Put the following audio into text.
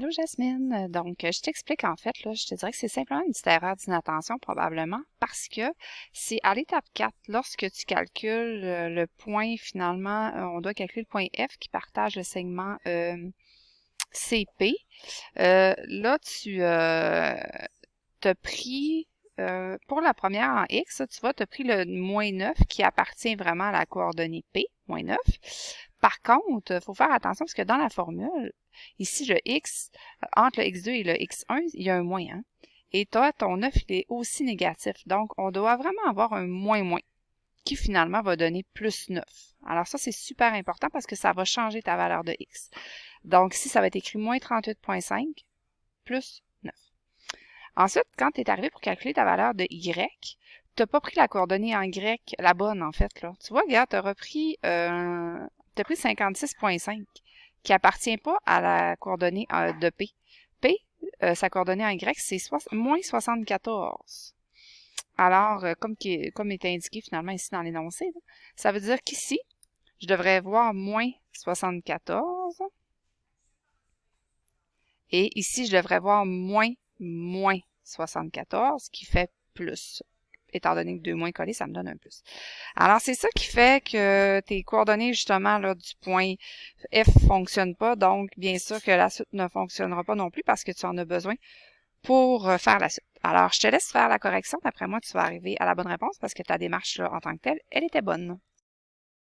Allô Jasmine, donc je t'explique en fait, là, je te dirais que c'est simplement une petite erreur d'inattention probablement parce que c'est à l'étape 4, lorsque tu calcules le point finalement, on doit calculer le point F qui partage le segment CP. Là, tu as pris, pour la première en X, tu vois, tu as pris le moins 9 qui appartient vraiment à la coordonnée P, moins 9. Par contre, il faut faire attention parce que dans la formule, ici, le X, entre le X2 et le X1, il y a un moins, hein? Et toi, ton 9, il est aussi négatif. Donc, on doit vraiment avoir un moins qui finalement va donner plus 9. Alors ça, c'est super important parce que ça va changer ta valeur de X. Donc, ici, ça va être écrit moins 38,5 plus 9. Ensuite, quand tu es arrivé pour calculer ta valeur de Y, tu n'as pas pris la coordonnée en Y, la bonne en fait, là. Tu vois, regarde, tu as repris, t'as pris 56,5 qui appartient pas à la coordonnée de P. P, sa coordonnée en Y, c'est moins 74. Alors, comme est indiqué finalement ici dans l'énoncé, là, ça veut dire qu'ici, je devrais voir moins 74. Et ici, je devrais voir moins 74, qui fait plus. Étant donné que deux moins collés, ça me donne un plus. Alors, c'est ça qui fait que tes coordonnées, justement, là, du point F ne fonctionnent pas. Donc, bien sûr que la suite ne fonctionnera pas non plus parce que tu en as besoin pour faire la suite. Alors, je te laisse faire la correction. D'après moi, tu vas arriver à la bonne réponse parce que ta démarche, là, en tant que telle, elle était bonne.